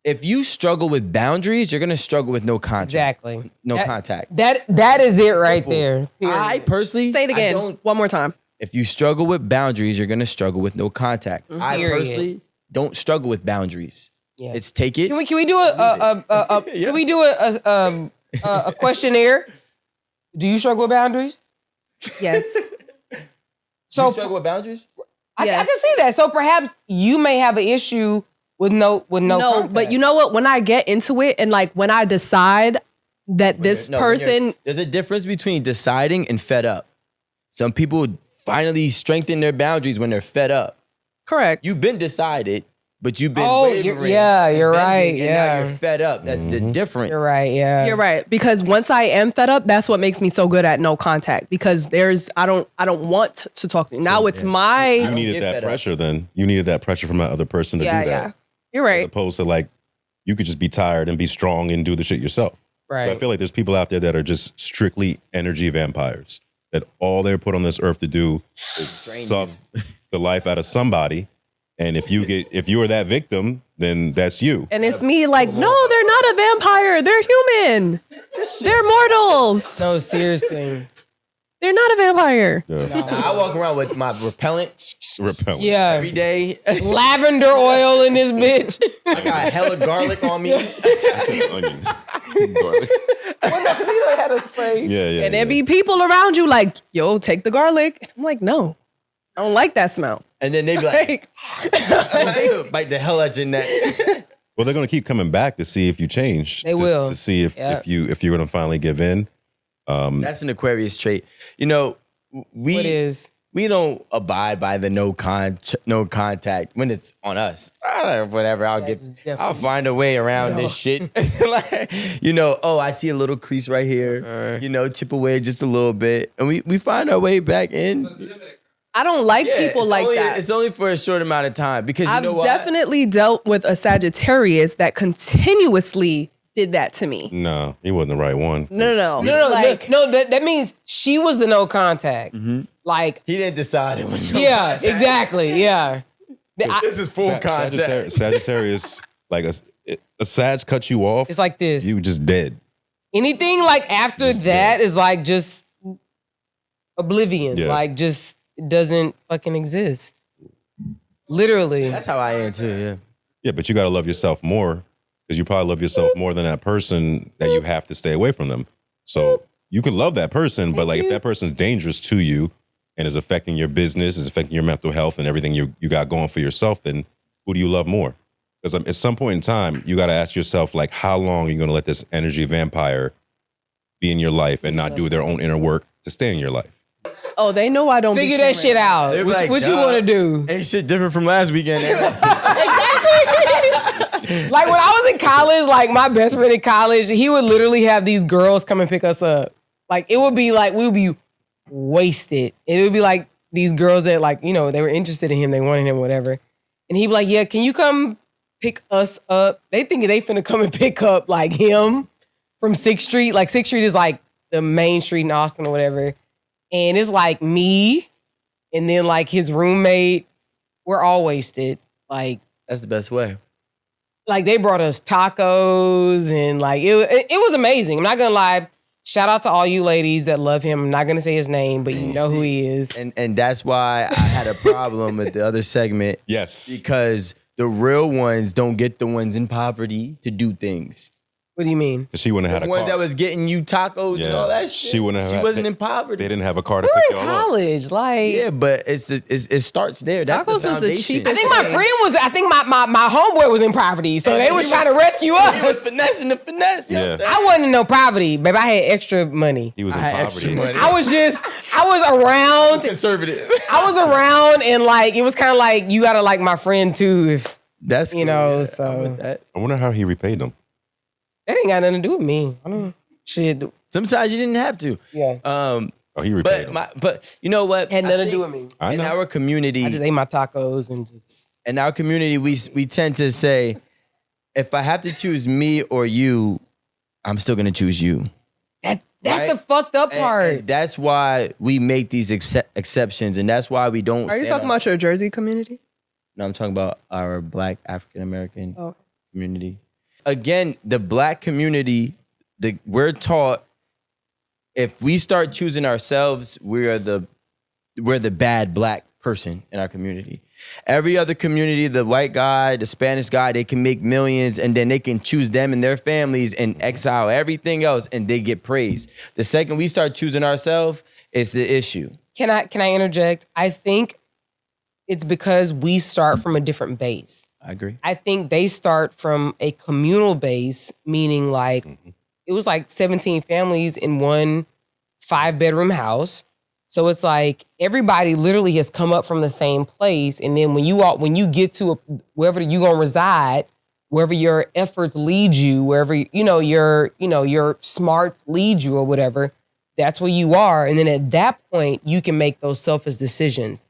if you struggle with boundaries, you're gonna struggle with no contact. Exactly. No contact. That is it right there. Period. I personally Say it again. One more time. If you struggle with boundaries, you're gonna struggle with no contact. I Period. personally don't struggle with boundaries. Yeah. It's take it. Can we do a questionnaire? Do you struggle with boundaries? Yes. So you struggle with boundaries? I can see that. So perhaps you may have an issue with no contact. But you know what? When I get into it and like when I decide that this person, there's a difference between deciding and fed up. Some people finally strengthen their boundaries when they're fed up. correct. You've been decided, but you've been wavering. you're right. And now you're fed up. That's the difference. You're right. Yeah, You're right. Because once I am fed up, that's what makes me so good at no contact. Because I don't want to talk to you. Now it's my. You needed that pressure then. You needed that pressure from that other person to do that. Yeah. You're right. As opposed to like, you could just be tired and be strong and do the shit yourself. Right. So I feel like there's people out there that are just strictly energy vampires. That all they're put on this earth to do is suck the life out of somebody. And if you are that victim, then that's you. And it's me like, no, they're not a vampire. They're human. They're mortals. No, seriously. They're not a vampire. Yeah. Now, I walk around with my repellent Yeah. every day. Lavender oil in this bitch. I got hella garlic on me. I said onions. Garlic. Well, no, 'cause he done had a spray. Yeah. And there be people around you like, yo, take the garlic. I'm like, no, I don't like that smell. And then they be like, bite the hell out your neck. Well, they're gonna keep coming back to see if you change. They will. To see if you're gonna finally give in. That's an Aquarius trait. You know, we don't abide by the no contact when it's on us. Whatever, I'll find a way around this shit. Like, I see a little crease right here. Chip away just a little bit, and we find our way back in. I don't like people like that. It's only for a short amount of time because I've definitely dealt with a Sagittarius that continuously did that to me. No, he wasn't the right one. No. That means she was the no contact. Mm-hmm. Like he didn't decide it was. Exactly. Yeah. This is full contact. Sagittarius, like a Sag cut you off. It's like this. You just dead. Anything like after just that dead. Is like just oblivion. Yeah. Like just it doesn't fucking exist. Literally. That's how I am too. Yeah. Yeah, but you got to love yourself more because you probably love yourself more than that person that you have to stay away from them. So you can love that person, but like if that person's dangerous to you and is affecting your business, is affecting your mental health and everything you got going for yourself, then who do you love more? Because at some point in time, you got to ask yourself, like, how long are you going to let this energy vampire be in your life and not do their own inner work to stay in your life? Oh, they know I don't figure that shit out. What you want to do? Ain't shit different from last weekend. Exactly. Like when I was in college, like my best friend in college, he would literally have these girls come and pick us up. Like it would be like we would be wasted. And it would be like these girls that like, they were interested in him, they wanted him, whatever. And he'd be like, yeah, can you come pick us up? They think they finna come and pick up like him from 6th Street. Like 6th Street is like the main street in Austin or whatever. And it's like me and then like his roommate. We're all wasted. Like that's the best way. Like they brought us tacos and like it was amazing. I'm not gonna lie. Shout out to all you ladies that love him. I'm not gonna say his name, but you know who he is. And that's why I had a problem with the other segment. Yes. Because the real ones don't get the ones in poverty to do things. What do you mean? She wouldn't have had the a car. ones that was getting you tacos and all that shit. She wouldn't have. She wasn't in poverty. They didn't have a car to We're pick in y'all up. college, like yeah, but it starts there. That's Tacos the was the foundation. cheapest. I think my friend was. I think my homeboy was in poverty, so they was trying to rescue us. He was finessing the finesse. You know what I'm saying? I wasn't in no poverty, baby. I had extra money. He was in I had poverty. extra money. I was around. Conservative. I was around, and like it was kind of like you gotta like my friend too, if That's you cool, know. yeah. So I'm with that. I wonder how he repaid them. that ain't got nothing to do with me. I don't shit. Sometimes you didn't have to. Yeah, He repaid them. But you know what? had nothing I to do think with me. I In know. our community, I just ate my tacos and just. in our community, we tend to say, if I have to choose me or you, I'm still gonna choose you. That's Right? the fucked up part. And that's why we make these exceptions, and that's why we don't. Are you talking about your Jersey community? No, I'm talking about our Black African American community. again, the black community, we're taught if we start choosing ourselves, we're the bad black person in our community. Every other community, the white guy, the Spanish guy, they can make millions and then they can choose them and their families and exile everything else and they get praised. The second we start choosing ourselves, it's the issue. Can I interject? I think it's because we start from a different base. I agree. I think they start from a communal base, meaning like it was like 17 families in one 5-bedroom house. So it's like everybody literally has come up from the same place, and then when you get to wherever you're gonna reside, wherever your efforts lead you, wherever your smarts lead you or whatever, that's where you are. And then at that point, you can make those selfish decisions.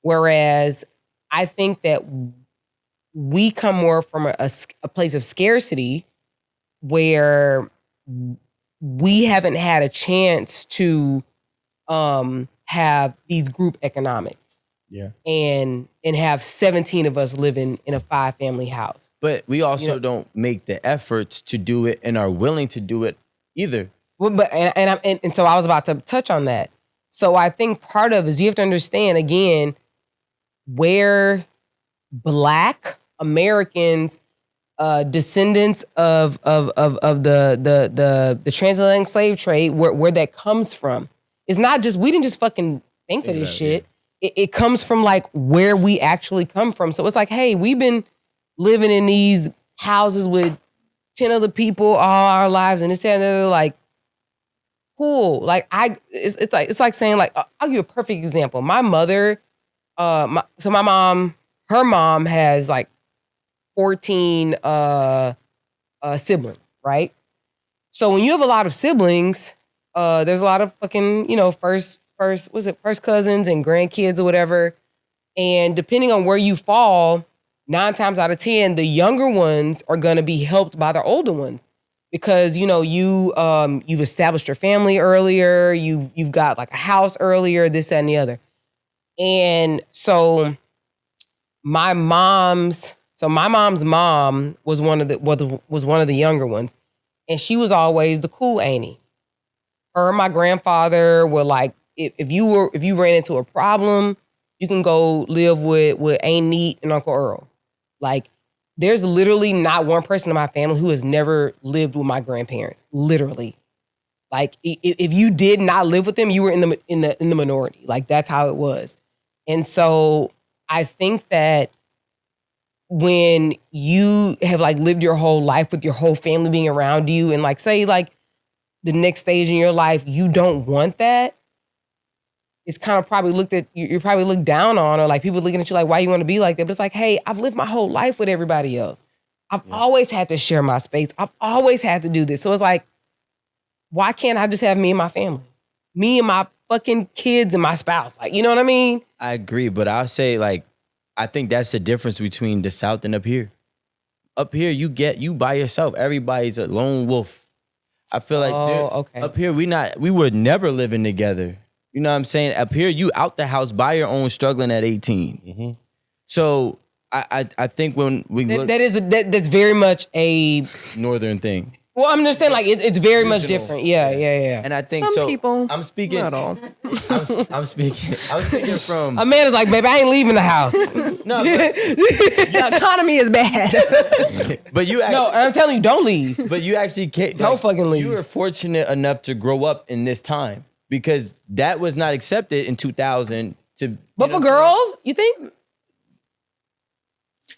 Whereas I think that we come more from a place of scarcity where we haven't had a chance to have these group economics. Yeah. And have 17 of us living in a 5-family house. But we also don't make the efforts to do it and are willing to do it either. Well, but and so I was about to touch on that. So I think part of it is you have to understand again where Black Americans, descendants of the transatlantic slave trade, where that comes from. It's not just, we didn't just fucking think of this shit. Yeah. It comes from like where we actually come from. So it's like, hey, we've been living in these houses with 10 other people all our lives, and it's like, cool. Like it's like saying like, I'll give you a perfect example. My mother, my mom, her mom has like 14 siblings, right? So when you have a lot of siblings, there's a lot of fucking, first cousins and grandkids or whatever. And depending on where you fall, 9 times out of 10, the younger ones are going to be helped by the older ones because, you've established your family earlier. You've got like a house earlier, this, that, and the other. And so my mom's mom was one of the younger ones. And she was always the cool auntie. Her and my grandfather were like, if you ran into a problem, you can go live with Aunt Neat and Uncle Earl. Like, there's literally not one person in my family who has never lived with my grandparents. Literally, like if you did not live with them, you were in the minority. Like that's how it was. And so I think that when you have like lived your whole life with your whole family being around you, and like say like the next stage in your life, you don't want that, it's kind of probably you're probably looked down on, or like people looking at you like, why you want to be like that? But it's like, hey, I've lived my whole life with everybody else. I've always had to share my space. I've always had to do this. So it's like, why can't I just have me and my family? Me and my fucking kids and my spouse. Like, you know what I mean? I agree, but I'll say like, I think that's the difference between the South and up here. Up here, you by yourself. Everybody's a lone wolf. I feel like up here, we were never living together. You know what I'm saying? Up here, you out the house by your own, struggling at 18. Mm-hmm. So I think when we look, that's very much a northern thing. Well, I'm just saying, like it's very much different. Yeah. And I think some people. I'm speaking. Not all. I'm speaking from a man is like, baby, I ain't leaving the house. No, the economy is bad. But you actually, no, I'm telling you, don't leave. But you actually can't. Don't fucking leave. You were fortunate enough to grow up in this time because that was not accepted in 2000. But for girls, you think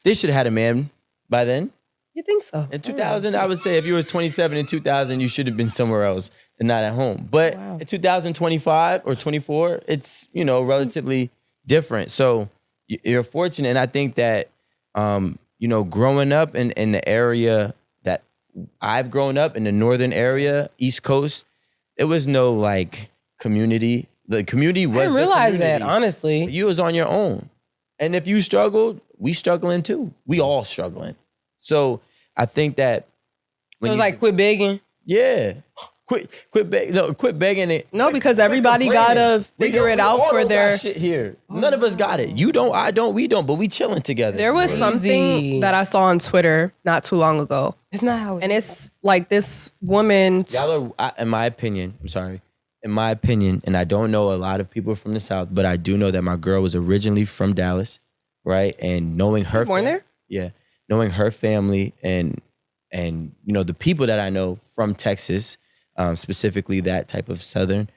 they should have had a man by then? You think so? In 2000, I would say if you was 27 in 2000, you should have been somewhere else and not at home. But in 2025 or 24, it's, relatively different. So you're fortunate. And I think that, growing up in the area that I've grown up in, the northern area, East Coast, there was no like community. The community was. I didn't realize that, honestly. You was on your own. And if you struggled, we struggling too. We all struggling. So I think that when it was like quit begging. Yeah. Quit begging it. No, because everybody gotta figure it out for their shit here. None of us got it. You don't, I don't, we don't, but we chilling together. There was something that I saw on Twitter not too long ago. It's not how and it's like this woman. Y'all are, in my opinion, and I don't know a lot of people from the South, but I do know that my girl was originally from Dallas, right? And knowing her born there? Yeah. Knowing her family and the people that I know from Texas, specifically that type of Southern,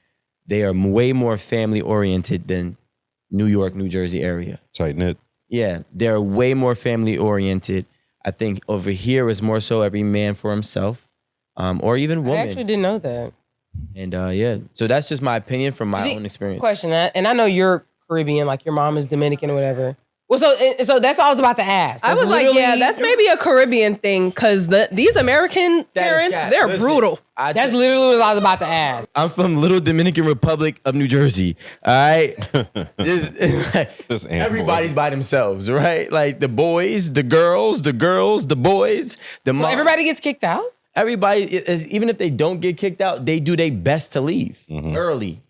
they are way more family oriented than New York, New Jersey area. Tight knit. Yeah, they're way more family oriented. I think over here is more so every man for himself, or even woman. I actually didn't know that. And so that's just my opinion from my own experience. Question, and I know you're Caribbean, like your mom is Dominican or whatever. Well, so that's what I was about to ask. I was like, yeah, that's maybe a Caribbean thing because these American parents, they're brutal. That's literally what I was about to ask. I'm from Little Dominican Republic of New Jersey. All right, everybody's by themselves, right? Like the boys, the girls, the boys, So everybody gets kicked out. Everybody, even if they don't get kicked out, they do their best to leave early.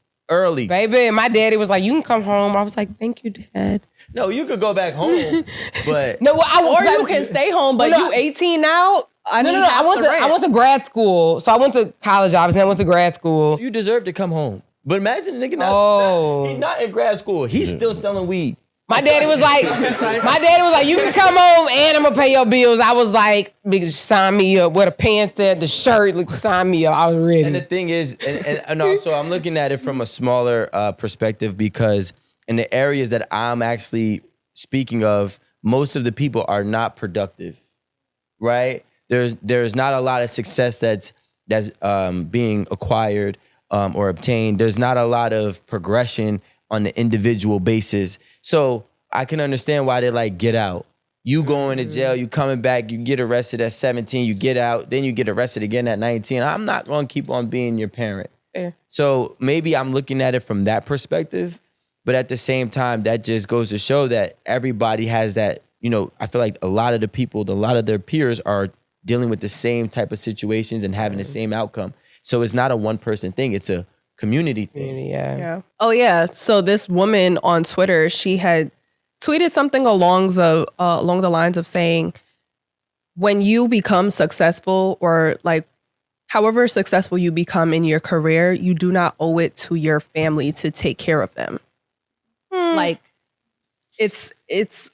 Baby, my daddy was like, "You can come home." I was like, "Thank you, Dad." No, you could go back home, but no, or you can stay home. But you 18 now. No. I went to grad school, so I went to college. Obviously, I went to grad school. You deserve to come home. But imagine a nigga he's not in grad school. He's still selling weed. My daddy was like, "You can come home and I'm gonna pay your bills." I was like, "Big, sign me up." Where the pants at, the shirt, like, sign me up. I was ready. And the thing is, and also I'm looking at it from a smaller perspective because in the areas that I'm actually speaking of, most of the people are not productive, right? There's not a lot of success that's being acquired or obtained. There's not a lot of progression on the individual basis. So I can understand why they like get out. You going to jail, you coming back, you get arrested at 17, you get out, then you get arrested again at 19. I'm not going to keep on being your parent. Fair. So maybe I'm looking at it from that perspective, but at the same time, that just goes to show that everybody has that, I feel like a lot of the people, a lot of their peers are dealing with the same type of situations and having the same outcome. So it's not a one person thing, it's a community thing. Yeah. Oh yeah. So this woman on Twitter, she had tweeted something along the lines of saying, when you become successful or like however successful you become in your career, you do not owe it to your family to take care of them. Like it's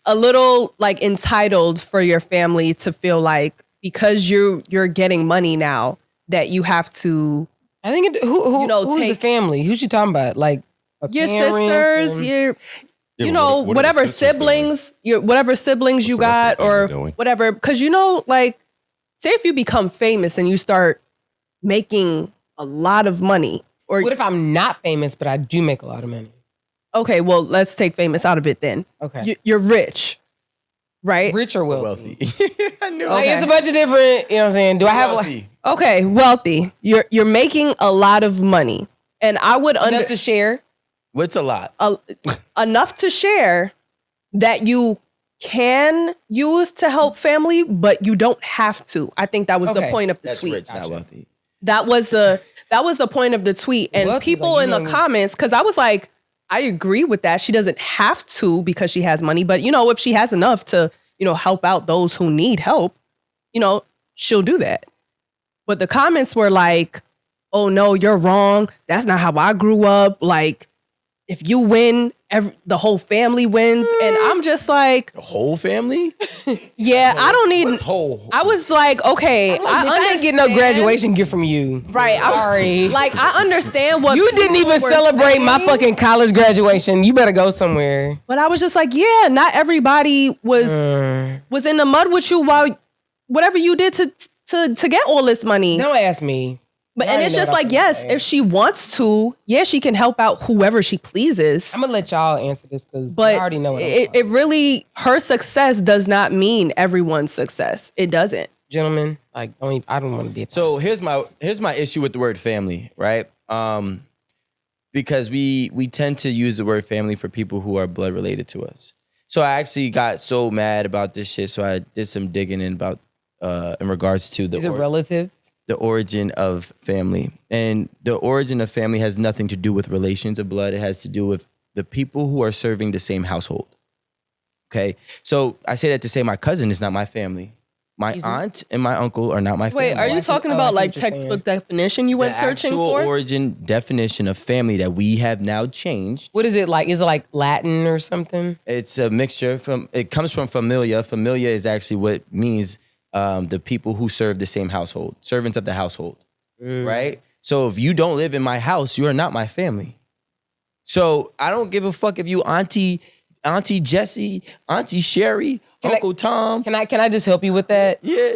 a little like entitled for your family to feel like because you're getting money now that you have to. I think who's the family? Who's she talking about? Like your sisters, whatever siblings, whatever siblings you got or whatever. Because like, say if you become famous and you start making a lot of money, or what if I'm not famous but I do make a lot of money? Okay, well let's take famous out of it then. Okay, you're rich, right? Rich or wealthy? I knew. Like, it's a bunch of different. You know what I'm saying? Do I have wealthy? Okay, wealthy. You're making a lot of money, and I would enough to share. What's a lot? Enough to share that you can use to help family, but you don't have to. I think that was the point of the tweet. Rich, not wealthy. That was the point of the tweet, and wealthy, people like, in the comments, because I was like, I agree with that. She doesn't have to because she has money, but if she has enough to help out those who need help, she'll do that. But the comments were like, "Oh no, you're wrong. That's not how I grew up. Like, if you win, the whole family wins." And I'm just like, the whole family? Yeah, I don't need. What's whole? I was like, okay, I didn't get no graduation gift from you. Right? Sorry. Like, I understand what you didn't even celebrate my fucking college graduation. You better go somewhere. But I was just like, yeah, not everybody was in the mud with you while whatever you did to get all this money. Don't ask me. But and it's just like, yes, if she wants to, yeah, she can help out whoever she pleases. I'm gonna let y'all answer this because I already know it really, her success does not mean everyone's success. It doesn't. Gentlemen, like, I don't want to be. So here's my issue with the word family, right? Because we tend to use the word family for people who are blood related to us. So I actually got so mad about this shit. So I did some digging in about in regards to the. Is it relatives? the origin of family. And the origin of family has nothing to do with relations of blood. It has to do with the people who are serving the same household. Okay? So I say that to say my cousin is not my family. My aunt and my uncle are not my family. Wait, are you talking about like textbook definition you went searching for? The actual origin definition of family that we have now changed. What is it like? Is it like Latin or something? It's a mixture it comes from familia. Familia is actually what means the people who serve the same household, servants of the household, right? So if you don't live in my house, you are not my family. So I don't give a fuck if you Auntie Jessie, Auntie Sherry, Uncle Tom. Can I just help you with that? Yeah.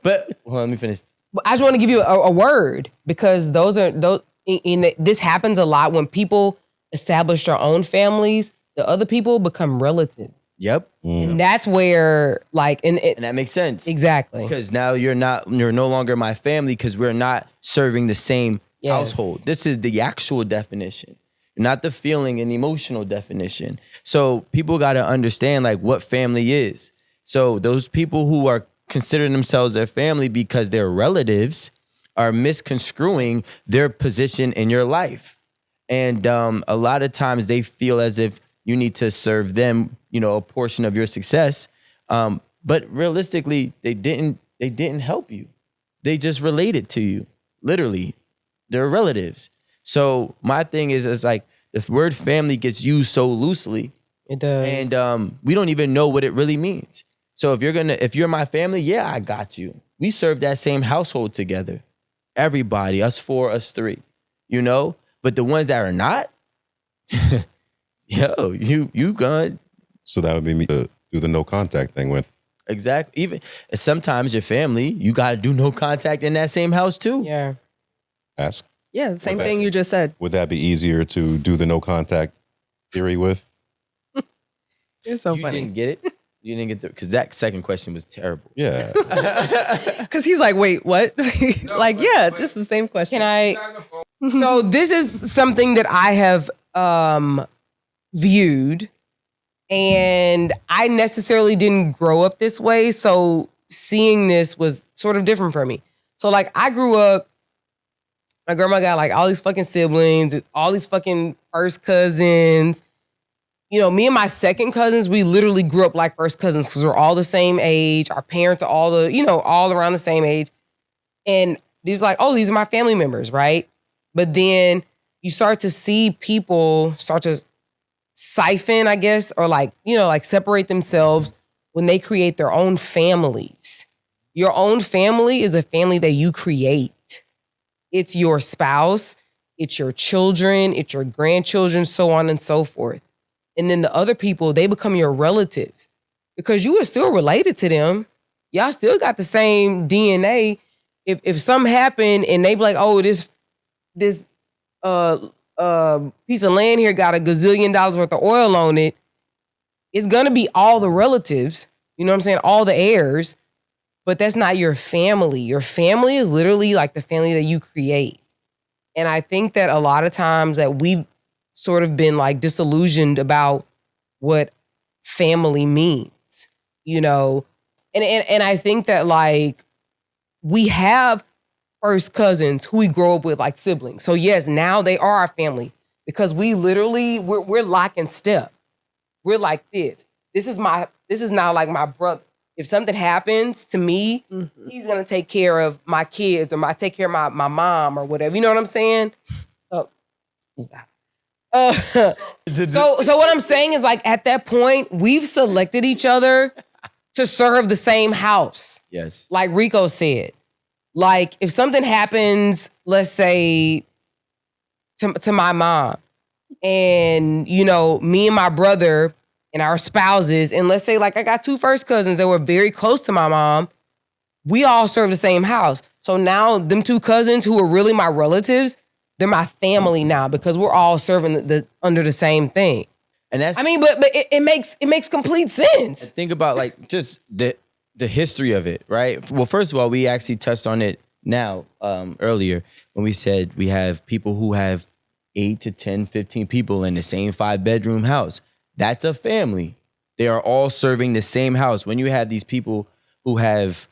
But hold on, let me finish. I just want to give you a word because this happens a lot when people establish their own families. The other people become relatives. Yep. And that's where and that makes sense. Exactly. Because now you're no longer my family because we're not serving the same household. This is the actual definition, not the feeling and emotional definition. So people got to understand like what family is. So those people who are considering themselves their family because they're relatives are misconstruing their position in your life. And a lot of times they feel as if you need to serve them, a portion of your success. But realistically, they didn't help you. They just related to you. Literally. They're relatives. So my thing is like the word family gets used so loosely. It does. And we don't even know what it really means. So if you're my family, yeah, I got you. We serve that same household together. Everybody, us four, us three, But the ones that are not, yo, you gone. So that would be me to do the no contact thing with. Exactly. Even sometimes your family, you got to do no contact in that same house too. Yeah. Ask. Yeah, the same thing you just said. Would that be easier to do the no contact theory with? You're so funny. You didn't get it? You didn't get because that second question was terrible. Yeah. Because he's like, wait, what? Just the same question. So this is something that I have viewed, and I necessarily didn't grow up this way. So seeing this was sort of different for me. So like I grew up, my grandma got like all these fucking siblings, all these fucking first cousins. Me and my second cousins, we literally grew up like first cousins because we're all the same age. Our parents are all all around the same age. And these are my family members, right? But then you start to see people start to siphon, I guess, or separate themselves when they create their own families. Your own family is a family that you create. It's your spouse, it's your children, it's your grandchildren, so on and so forth. And then the other people, they become your relatives because you are still related to them. Y'all still got the same DNA. If something happened and they be like, oh, this piece of land here got $1 gazillion worth of oil on it, it's gonna be all the relatives, you know what I'm saying? All the heirs, but that's not your family. Your family is literally like the family that you create. And I think that a lot of times that we've sort of been like disillusioned about what family means, And I think that like we have first cousins who we grow up with like siblings. So yes, now they are our family because we're lock and step. We're like this. This is now like my brother. If something happens to me, he's gonna take care of my kids or take care of my mom or whatever. You know what I'm saying? So what I'm saying is like at that point, we've selected each other to serve the same house. Yes. Like Rico said. Like if something happens, let's say to my mom and, me and my brother and our spouses, and let's say like I got 2 first cousins that were very close to my mom, we all serve the same house. So now them 2 cousins who are really my relatives, they're my family now because we're all serving under the same thing. And that's, but it makes complete sense. Think about like just the history of it, right? Well, first of all, we actually touched on it now earlier when we said we have people who have 8 to 10, 15 people in the same 5-bedroom house. That's a family. They are all serving the same house. When you have these people who have,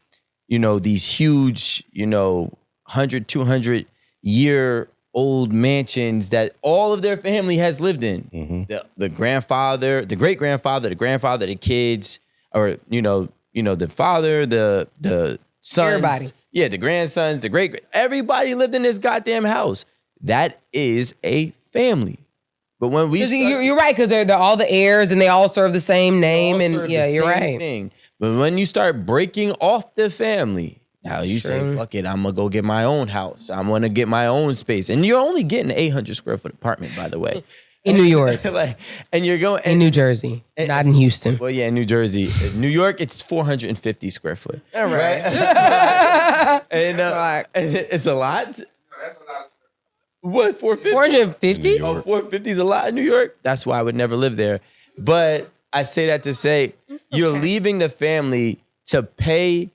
these huge, 100, 200 year old mansions that all of their family has lived in. Mm-hmm. The grandfather, the great grandfather, the grandfather, the kids, or the father, the sons, everybody. Yeah, the grandsons, the great. Everybody lived in this goddamn house. That is a family. But when we you're right, because they're all the heirs and they all serve the same name, and you're right. Thing. But when you start breaking off the family. Now you say, fuck it, I'm going to go get my own house. I'm going to get my own space. And you're only getting an 800 square foot apartment, by the way. In New York. And you're going... In New Jersey, not in Houston. Well, yeah, in New Jersey. In New York, it's 450 square foot. All right. And it's a lot? That's a lot. What, 450? 450? Oh, 450 is a lot in New York? That's why I would never live there. But I say that to say, you're leaving the family to pay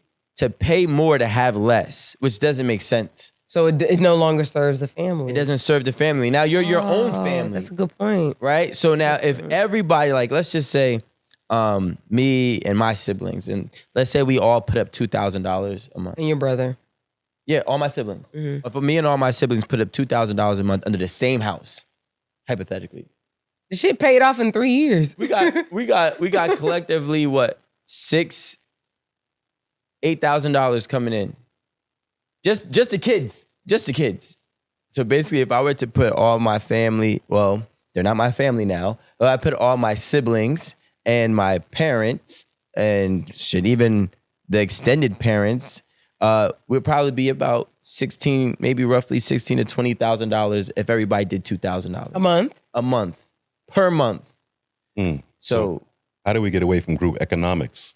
more to have less, which doesn't make sense. So it no longer serves the family. It doesn't serve the family. Now you're your own family. That's a good point. Right? So now if everybody, like, let's just say me and my siblings, and let's say we all put up $2,000 a month. And your brother. Yeah, all my siblings. Mm-hmm. If me and all my siblings put up $2,000 a month under the same house, hypothetically. The shit paid off in 3 years. We got collectively what? $8,000 coming in. Just the kids. Just the kids. So basically, if I were to put all my family, well, they're not my family now, but I put all my siblings and my parents and even the extended parents, we'd probably be about roughly $16,000 to $20,000 if everybody did $2,000 a month. A month per month. So how do we get away from group economics?